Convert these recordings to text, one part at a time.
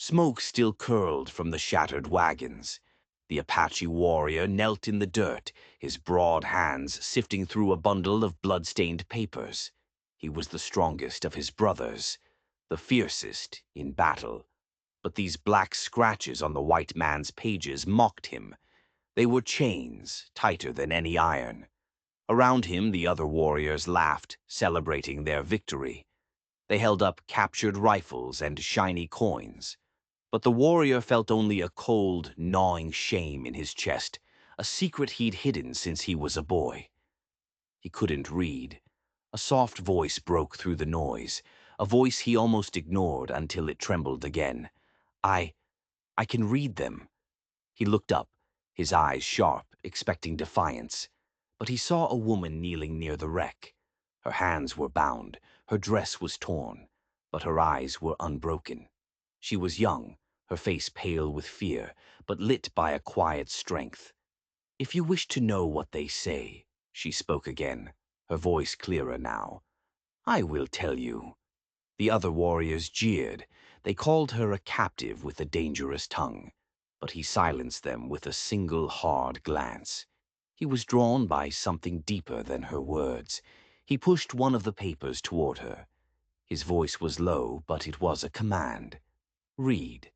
Smoke still curled from the shattered wagons. The Apache warrior knelt in the dirt, his broad hands sifting through a bundle of blood-stained papers. He was the strongest of his brothers, the fiercest in battle. But these black scratches on the white man's pages mocked him. They were chains, tighter than any iron. Around him, the other warriors laughed, celebrating their victory. They held up captured rifles and shiny coins. But the warrior felt only a cold, gnawing shame in his chest, a secret he'd hidden since he was a boy. He couldn't read. A soft voice broke through the noise, a voice he almost ignored until it trembled again. I can read them." He looked up, his eyes sharp, expecting defiance. But he saw a woman kneeling near the wreck. Her hands were bound, her dress was torn, but her eyes were unbroken. She was young, her face pale with fear, but lit by a quiet strength. "If you wish to know what they say," she spoke again, her voice clearer now, "I will tell you." The other warriors jeered. They called her a captive with a dangerous tongue. But he silenced them with a single hard glance. He was drawn by something deeper than her words. He pushed one of the papers toward her. His voice was low, but it was a command. "Read."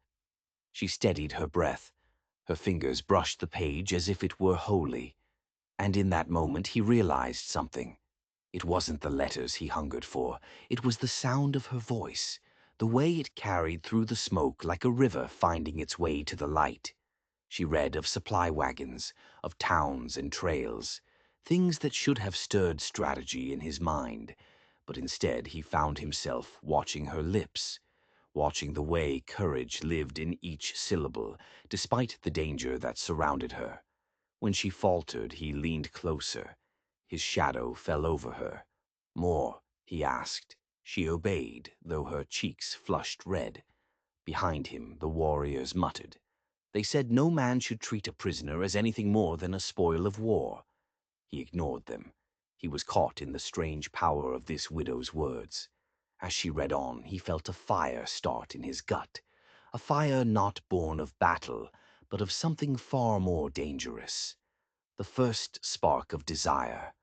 She steadied her breath. Her fingers brushed the page as if it were holy. And in that moment he realized something. It wasn't the letters he hungered for. It was the sound of her voice, the way it carried through the smoke like a river finding its way to the light. She read of supply wagons, of towns and trails, things that should have stirred strategy in his mind. But instead he found himself watching her lips, watching the way courage lived in each syllable, despite the danger that surrounded her. When she faltered, he leaned closer. His shadow fell over her. "More?" he asked. She obeyed, though her cheeks flushed red. Behind him, the warriors muttered. They said no man should treat a prisoner as anything more than a spoil of war. He ignored them. He was caught in the strange power of this widow's words. As she read on, he felt a fire start in his gut, a fire not born of battle, but of something far more dangerous. The first spark of desire.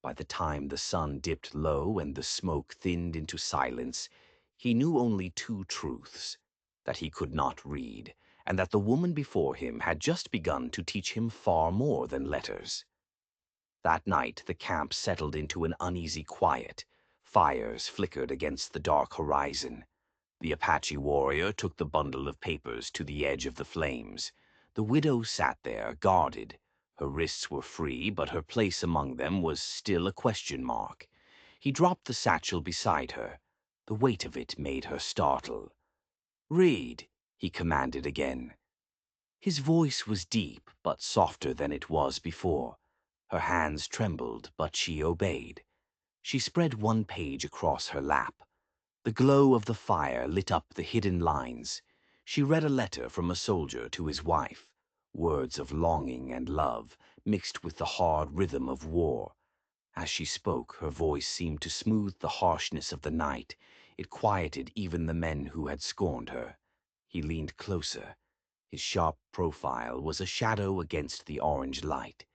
By the time the sun dipped low and the smoke thinned into silence, he knew only two truths: that he could not read, and that the woman before him had just begun to teach him far more than letters. That night the camp settled into an uneasy quiet. Fires flickered against the dark horizon. The Apache warrior took the bundle of papers to the edge of the flames. The widow sat there, guarded. Her wrists were free, but her place among them was still a question mark. He dropped the satchel beside her. The weight of it made her startle. "Read," he commanded again. His voice was deep, but softer than it was before. Her hands trembled, but she obeyed. She spread one page across her lap. The glow of the fire lit up the hidden lines. She read a letter from a soldier to his wife, words of longing and love, mixed with the hard rhythm of war. As she spoke, her voice seemed to smooth the harshness of the night. It quieted even the men who had scorned her. He leaned closer. His sharp profile was a shadow against the orange light.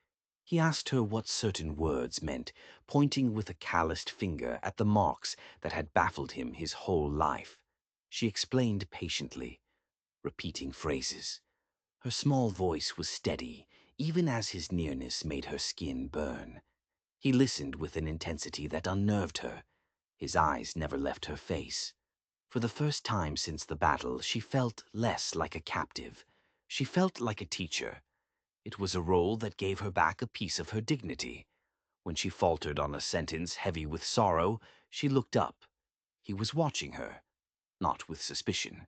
He asked her what certain words meant, pointing with a calloused finger at the marks that had baffled him his whole life. She explained patiently, repeating phrases. Her small voice was steady, even as his nearness made her skin burn. He listened with an intensity that unnerved her. His eyes never left her face. For the first time since the battle, she felt less like a captive. She felt like a teacher. It was a role that gave her back a piece of her dignity. When she faltered on a sentence heavy with sorrow, she looked up. He was watching her, not with suspicion,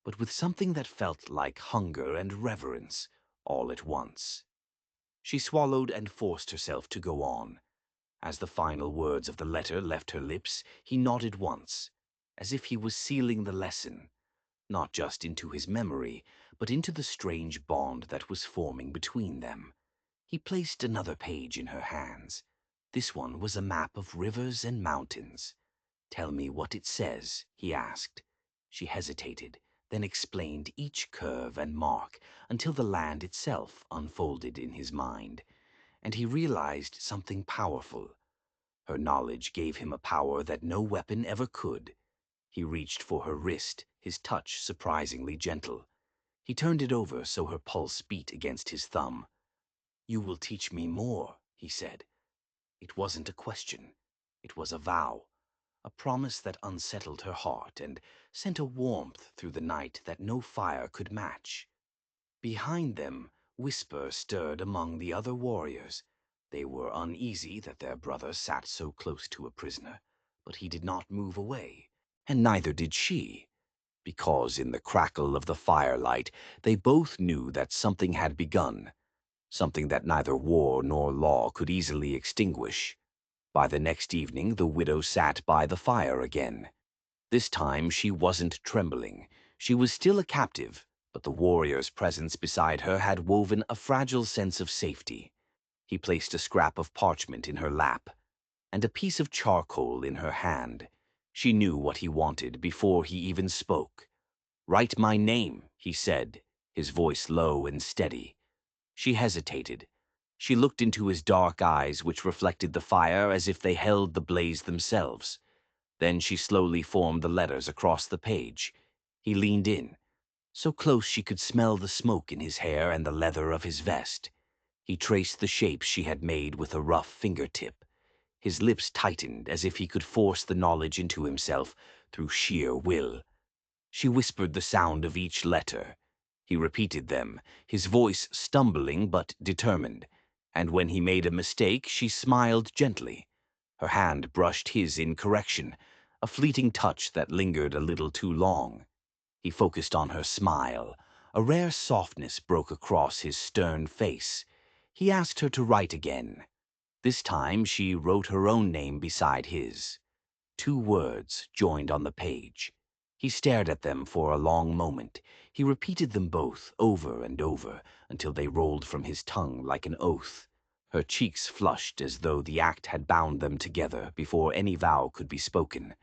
but with something that felt like hunger and reverence all at once. She swallowed and forced herself to go on. As the final words of the letter left her lips, he nodded once, as if he was sealing the lesson, not just into his memory, but into the strange bond that was forming between them. He placed another page in her hands. This one was a map of rivers and mountains. "Tell me what it says," he asked. She hesitated, then explained each curve and mark until the land itself unfolded in his mind, and he realized something powerful. Her knowledge gave him a power that no weapon ever could. He reached for her wrist, his touch surprisingly gentle. He turned it over so her pulse beat against his thumb. "You will teach me more," he said. It wasn't a question. It was a vow, a promise that unsettled her heart and sent a warmth through the night that no fire could match. Behind them, whisper stirred among the other warriors. They were uneasy that their brother sat so close to a prisoner, but he did not move away, and neither did she, because in the crackle of the firelight they both knew that something had begun, something that neither war nor law could easily extinguish. By the next evening, the widow sat by the fire again. This time she wasn't trembling. She was still a captive, but the warrior's presence beside her had woven a fragile sense of safety. He placed a scrap of parchment in her lap and a piece of charcoal in her hand. She knew what he wanted before he even spoke. "Write my name," he said, his voice low and steady. She hesitated. She looked into his dark eyes, which reflected the fire as if they held the blaze themselves. Then she slowly formed the letters across the page. He leaned in, so close she could smell the smoke in his hair and the leather of his vest. He traced the shapes she had made with a rough fingertip. His lips tightened as if he could force the knowledge into himself through sheer will. She whispered the sound of each letter. He repeated them, his voice stumbling but determined, and when he made a mistake, she smiled gently. Her hand brushed his in correction, a fleeting touch that lingered a little too long. He focused on her smile. A rare softness broke across his stern face. He asked her to write again. This time she wrote her own name beside his. 2 words joined on the page. He stared at them for a long moment. He repeated them both over and over until they rolled from his tongue like an oath. Her cheeks flushed as though the act had bound them together before any vow could be spoken.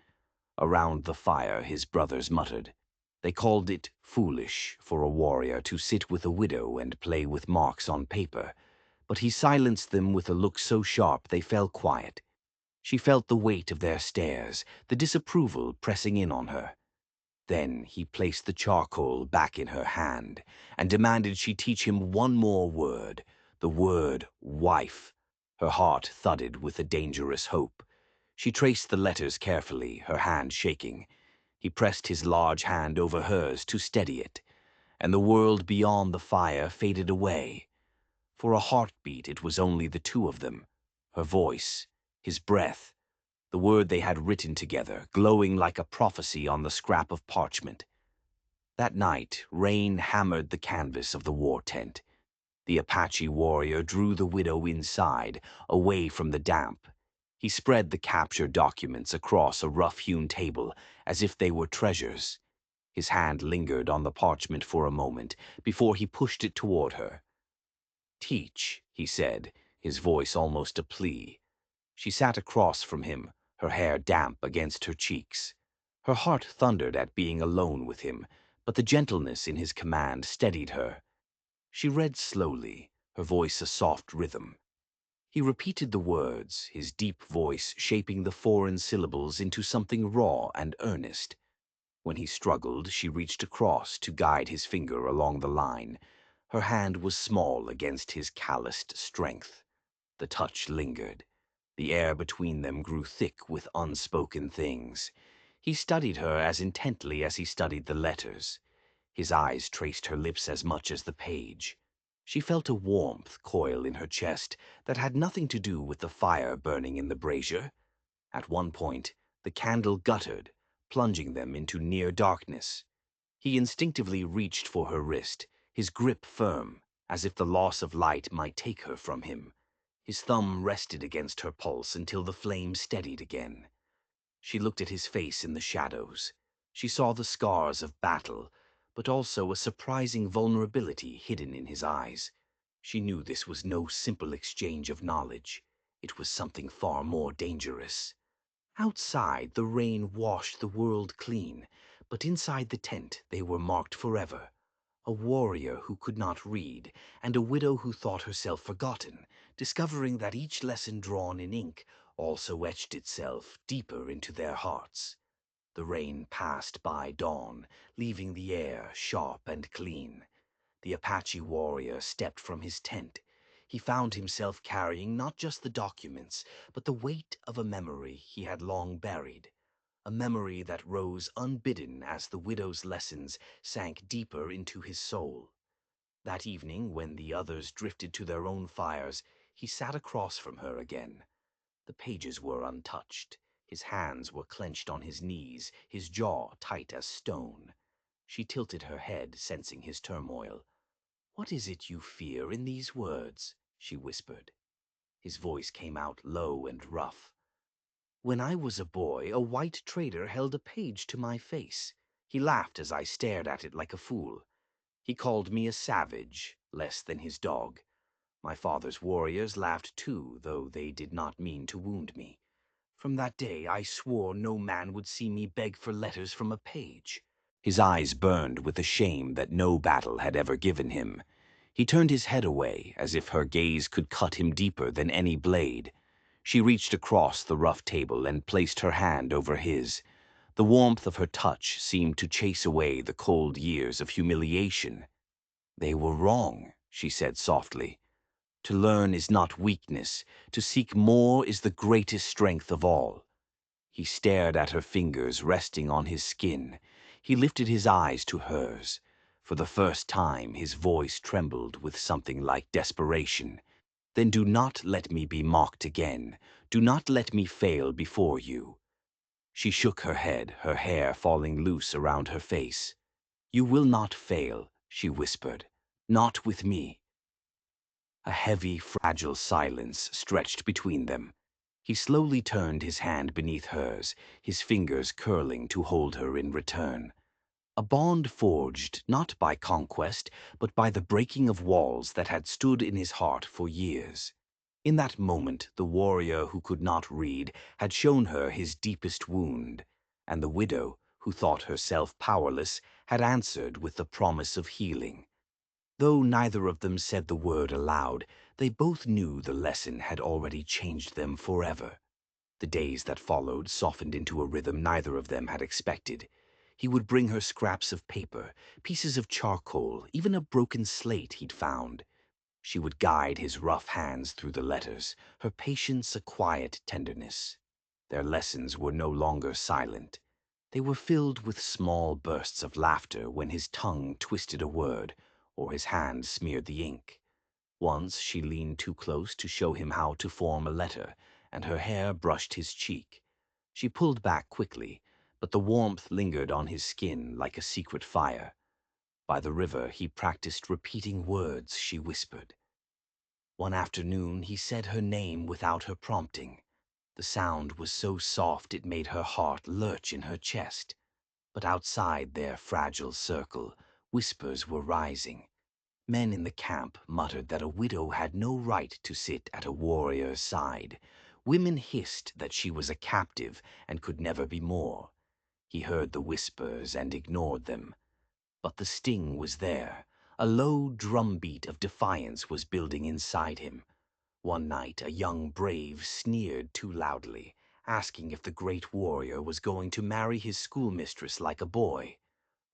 Around the fire his brothers muttered. They called it foolish for a warrior to sit with a widow and play with marks on paper, but he silenced them with a look so sharp they fell quiet. She felt the weight of their stares, the disapproval pressing in on her. Then he placed the charcoal back in her hand and demanded she teach him one more word, the word wife. Her heart thudded with a dangerous hope. She traced the letters carefully, her hand shaking. He pressed his large hand over hers to steady it, and the world beyond the fire faded away. For a heartbeat it was only the two of them, her voice, his breath, the word they had written together, glowing like a prophecy on the scrap of parchment. That night, rain hammered the canvas of the war tent. The Apache warrior drew the widow inside, away from the damp. He spread the captured documents across a rough-hewn table as if they were treasures. His hand lingered on the parchment for a moment before he pushed it toward her. "Teach," he said, his voice almost a plea. She sat across from him, her hair damp against her cheeks. Her heart thundered at being alone with him, but the gentleness in his command steadied her. She read slowly, her voice a soft rhythm. He repeated the words, his deep voice shaping the foreign syllables into something raw and earnest. When he struggled, she reached across to guide his finger along the line. Her hand was small against his calloused strength. The touch lingered. The air between them grew thick with unspoken things. He studied her as intently as he studied the letters. His eyes traced her lips as much as the page. She felt a warmth coil in her chest that had nothing to do with the fire burning in the brazier. At one point, the candle guttered, plunging them into near darkness. He instinctively reached for her wrist, his grip firm, as if the loss of light might take her from him. His thumb rested against her pulse until the flame steadied again. She looked at his face in the shadows. She saw the scars of battle, but also a surprising vulnerability hidden in his eyes. She knew this was no simple exchange of knowledge. It was something far more dangerous. Outside, the rain washed the world clean, but inside the tent they were marked forever. A warrior who could not read, and a widow who thought herself forgotten, discovering that each lesson drawn in ink also etched itself deeper into their hearts. The rain passed by dawn, leaving the air sharp and clean. The Apache warrior stepped from his tent. He found himself carrying not just the documents, but the weight of a memory he had long buried. A memory that rose unbidden as the widow's lessons sank deeper into his soul. That evening, when the others drifted to their own fires, he sat across from her again. The pages were untouched. His hands were clenched on his knees, his jaw tight as stone. She tilted her head, sensing his turmoil. "What is it you fear in these words?" she whispered. His voice came out low and rough. "When I was a boy, a white trader held a page to my face. He laughed as I stared at it like a fool. He called me a savage, less than his dog. My father's warriors laughed too, though they did not mean to wound me. From that day I swore no man would see me beg for letters from a page." His eyes burned with the shame that no battle had ever given him. He turned his head away, as if her gaze could cut him deeper than any blade. She reached across the rough table and placed her hand over his. The warmth of her touch seemed to chase away the cold years of humiliation. "They were wrong," she said softly. "To learn is not weakness. To seek more is the greatest strength of all." He stared at her fingers resting on his skin. He lifted his eyes to hers. For the first time, his voice trembled with something like desperation. "Then do not let me be mocked again. Do not let me fail before you." She shook her head, her hair falling loose around her face. "You will not fail," she whispered. "Not with me." A heavy, fragile silence stretched between them. He slowly turned his hand beneath hers, his fingers curling to hold her in return. A bond forged not by conquest, but by the breaking of walls that had stood in his heart for years. In that moment, the warrior who could not read had shown her his deepest wound, and the widow, who thought herself powerless, had answered with the promise of healing. Though neither of them said the word aloud, they both knew the lesson had already changed them forever. The days that followed softened into a rhythm neither of them had expected. He would bring her scraps of paper, pieces of charcoal, even a broken slate he'd found. She would guide his rough hands through the letters, her patience a quiet tenderness. Their lessons were no longer silent. They were filled with small bursts of laughter when his tongue twisted a word, or his hand smeared the ink. Once she leaned too close to show him how to form a letter, and her hair brushed his cheek. She pulled back quickly, but the warmth lingered on his skin like a secret fire. By the river he practiced repeating words she whispered. One afternoon he said her name without her prompting. The sound was so soft it made her heart lurch in her chest. But outside their fragile circle, whispers were rising. Men in the camp muttered that a widow had no right to sit at a warrior's side. Women hissed that she was a captive and could never be more. He heard the whispers and ignored them. But the sting was there. A low drumbeat of defiance was building inside him. One night, a young brave sneered too loudly, asking if the great warrior was going to marry his schoolmistress like a boy.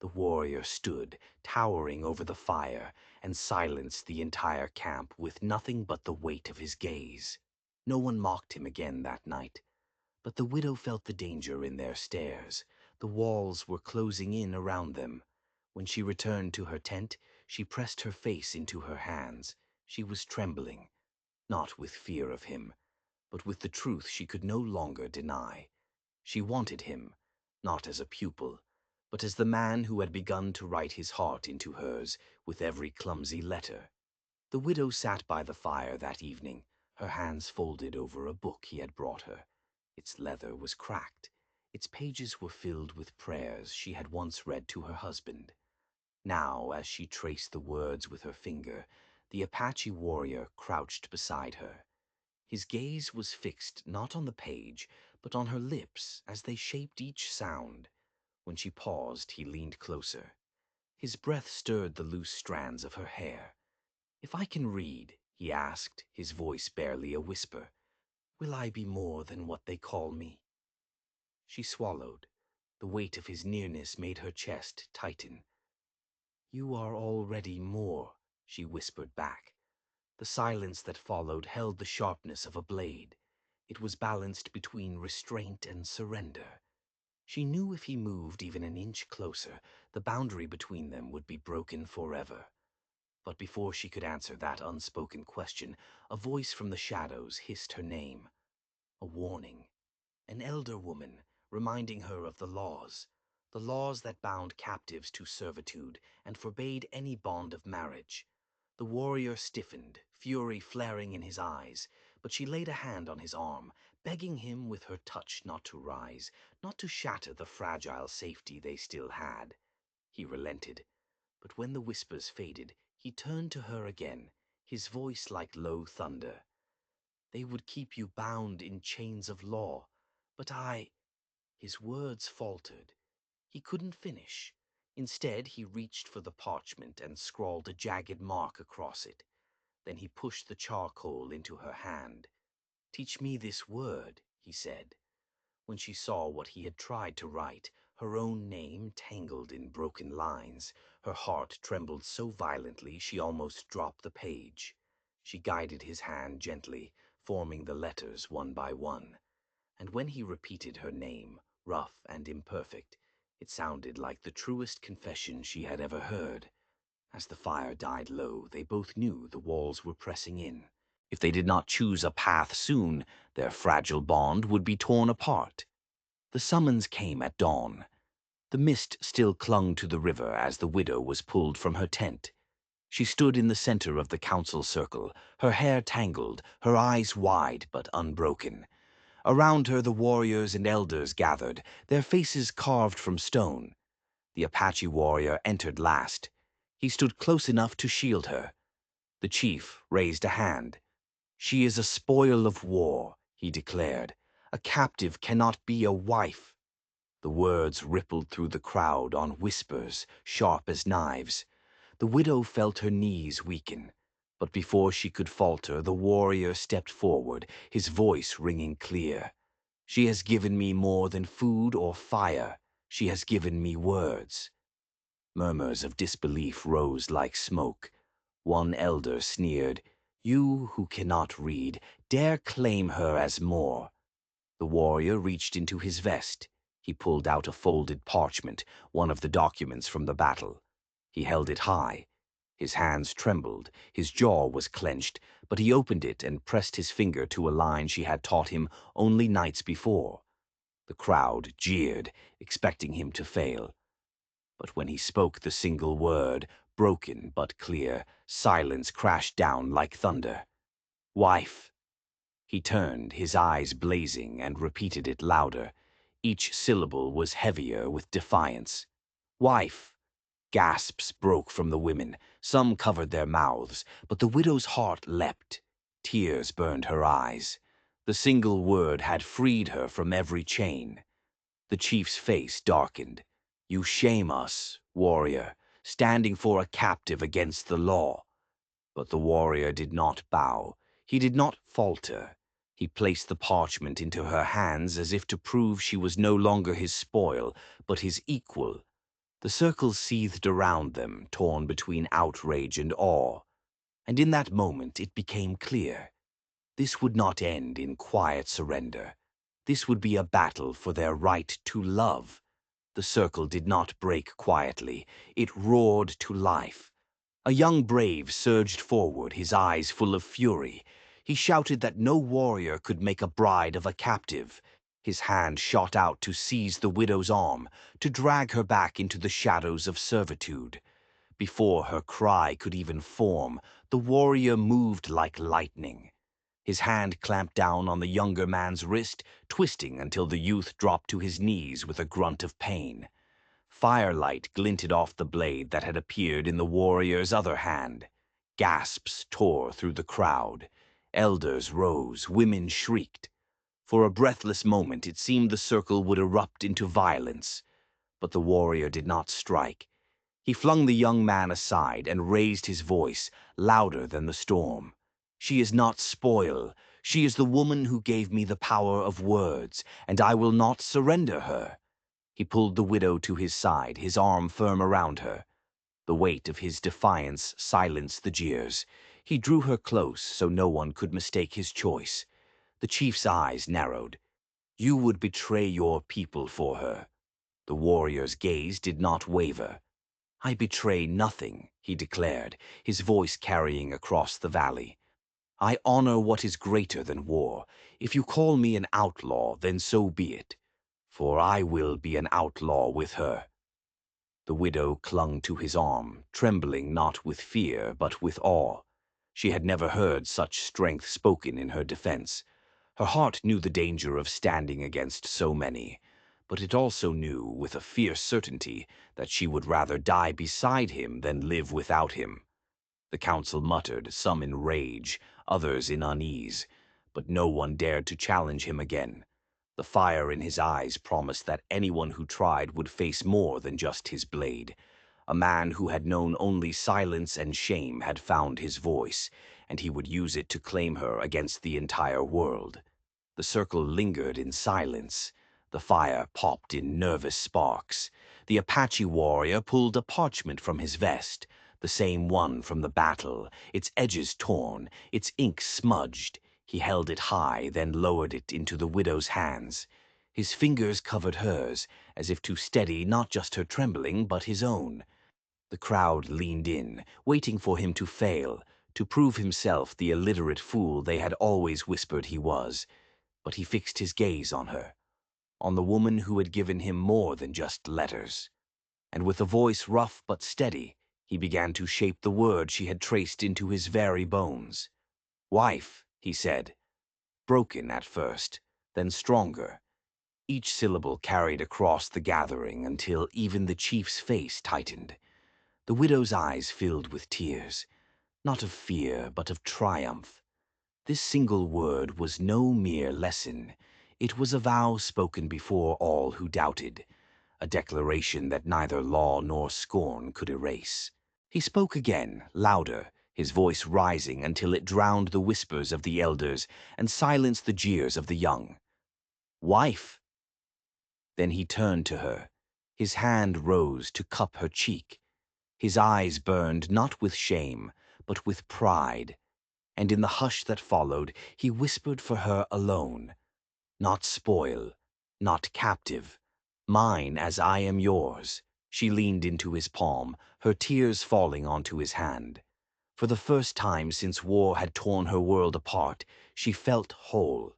The warrior stood, towering over the fire, and silenced the entire camp with nothing but the weight of his gaze. No one mocked him again that night. But the widow felt the danger in their stares. The walls were closing in around them. When she returned to her tent, she pressed her face into her hands. She was trembling, not with fear of him, but with the truth she could no longer deny. She wanted him, not as a pupil, but as the man who had begun to write his heart into hers with every clumsy letter. The widow sat by the fire that evening, her hands folded over a book he had brought her. Its leather was cracked. Its pages were filled with prayers she had once read to her husband. Now, as she traced the words with her finger, the Apache warrior crouched beside her. His gaze was fixed not on the page, but on her lips as they shaped each sound. When she paused, he leaned closer. His breath stirred the loose strands of her hair. "If I can read," he asked, his voice barely a whisper, "will I be more than what they call me?" She swallowed. The weight of his nearness made her chest tighten. "You are already more," she whispered back. The silence that followed held the sharpness of a blade. It was balanced between restraint and surrender. She knew if he moved even an inch closer, the boundary between them would be broken forever. But before she could answer that unspoken question, a voice from the shadows hissed her name. A warning. An elder woman, reminding her of the laws that bound captives to servitude and forbade any bond of marriage. The warrior stiffened, fury flaring in his eyes, but she laid a hand on his arm, begging him with her touch not to rise, not to shatter the fragile safety they still had. He relented, but when the whispers faded, he turned to her again, his voice like low thunder. "They would keep you bound in chains of law, but I—" His words faltered. He couldn't finish. Instead, he reached for the parchment and scrawled a jagged mark across it. Then he pushed the charcoal into her hand. "Teach me this word," he said. When she saw what he had tried to write, her own name tangled in broken lines, her heart trembled so violently she almost dropped the page. She guided his hand gently, forming the letters one by one. And when he repeated her name, rough and imperfect, it sounded like the truest confession she had ever heard. As the fire died low, they both knew the walls were pressing in. If they did not choose a path soon, their fragile bond would be torn apart. The summons came at dawn. The mist still clung to the river as the widow was pulled from her tent. She stood in the center of the council circle, her hair tangled, her eyes wide but unbroken. Around her the warriors and elders gathered, their faces carved from stone. The Apache warrior entered last. He stood close enough to shield her. The chief raised a hand. "She is a spoil of war," he declared. "A captive cannot be a wife." The words rippled through the crowd on whispers, sharp as knives. The widow felt her knees weaken. But before she could falter, the warrior stepped forward, his voice ringing clear. "She has given me more than food or fire. She has given me words." Murmurs of disbelief rose like smoke. One elder sneered, "You who cannot read, dare claim her as more." The warrior reached into his vest. He pulled out a folded parchment, one of the documents from the battle. He held it high. His hands trembled, his jaw was clenched, but he opened it and pressed his finger to a line she had taught him only nights before. The crowd jeered, expecting him to fail. But when he spoke the single word, broken but clear, silence crashed down like thunder. "Wife." He turned, his eyes blazing, and repeated it louder. Each syllable was heavier with defiance. "Wife." Gasps broke from the women. Some covered their mouths, but the widow's heart leapt. Tears burned her eyes. The single word had freed her from every chain. The chief's face darkened. "You shame us, warrior, standing for a captive against the law." But the warrior did not bow. He did not falter. He placed the parchment into her hands as if to prove she was no longer his spoil, but his equal. The circle seethed around them, torn between outrage and awe. And in that moment it became clear. This would not end in quiet surrender. This would be a battle for their right to love. The circle did not break quietly. It roared to life. A young brave surged forward, his eyes full of fury. He shouted that no warrior could make a bride of a captive. His hand shot out to seize the widow's arm, to drag her back into the shadows of servitude. Before her cry could even form, the warrior moved like lightning. His hand clamped down on the younger man's wrist, twisting until the youth dropped to his knees with a grunt of pain. Firelight glinted off the blade that had appeared in the warrior's other hand. Gasps tore through the crowd. Elders rose, women shrieked. For a breathless moment it seemed the circle would erupt into violence. But the warrior did not strike. He flung the young man aside and raised his voice, louder than the storm. "She is not spoil. She is the woman who gave me the power of words, and I will not surrender her." He pulled the widow to his side, his arm firm around her. The weight of his defiance silenced the jeers. He drew her close so no one could mistake his choice. The chief's eyes narrowed. "You would betray your people for her." The warrior's gaze did not waver. "I betray nothing," he declared, his voice carrying across the valley. "I honor what is greater than war. If you call me an outlaw, then so be it. For I will be an outlaw with her." The widow clung to his arm, trembling not with fear but with awe. She had never heard such strength spoken in her defense. Her heart knew the danger of standing against so many, but it also knew, with a fierce certainty, that she would rather die beside him than live without him. The council muttered, some in rage, others in unease, but no one dared to challenge him again. The fire in his eyes promised that anyone who tried would face more than just his blade. A man who had known only silence and shame had found his voice, and he would use it to claim her against the entire world. The circle lingered in silence. The fire popped in nervous sparks. The Apache warrior pulled a parchment from his vest, the same one from the battle, its edges torn, its ink smudged. He held it high, then lowered it into the widow's hands. His fingers covered hers, as if to steady not just her trembling, but his own. The crowd leaned in, waiting for him to fail, to prove himself the illiterate fool they had always whispered he was. But he fixed his gaze on her, on the woman who had given him more than just letters. And with a voice rough but steady, he began to shape the word she had traced into his very bones. "Wife," he said, broken at first, then stronger. Each syllable carried across the gathering until even the chief's face tightened. The widow's eyes filled with tears, not of fear, but of triumph. This single word was no mere lesson. It was a vow spoken before all who doubted, a declaration that neither law nor scorn could erase. He spoke again, louder, his voice rising until it drowned the whispers of the elders and silenced the jeers of the young. "Wife!" Then he turned to her. His hand rose to cup her cheek. His eyes burned not with shame, but with pride. And in the hush that followed, he whispered for her alone. "Not spoil, not captive. Mine as I am yours." She leaned into his palm, her tears falling onto his hand. For the first time since war had torn her world apart, she felt whole.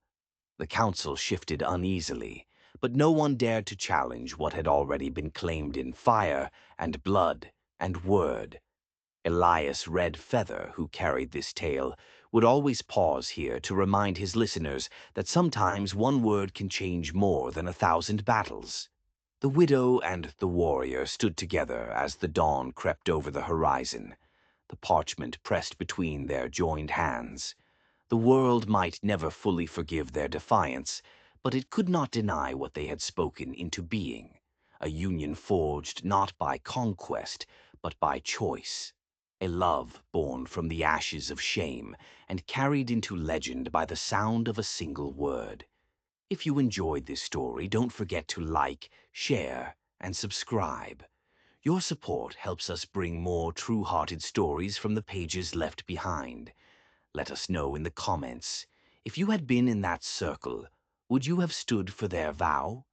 The council shifted uneasily, but no one dared to challenge what had already been claimed in fire and blood and word. Elias Red Feather, who carried this tale, would always pause here to remind his listeners that sometimes one word can change more than 1,000 battles. The widow and the warrior stood together as the dawn crept over the horizon, the parchment pressed between their joined hands. The world might never fully forgive their defiance, but it could not deny what they had spoken into being, a union forged not by conquest, but by choice. A love born from the ashes of shame and carried into legend by the sound of a single word. If you enjoyed this story, don't forget to like, share, and subscribe. Your support helps us bring more true-hearted stories from the pages left behind. Let us know in the comments. If you had been in that circle, would you have stood for their vow?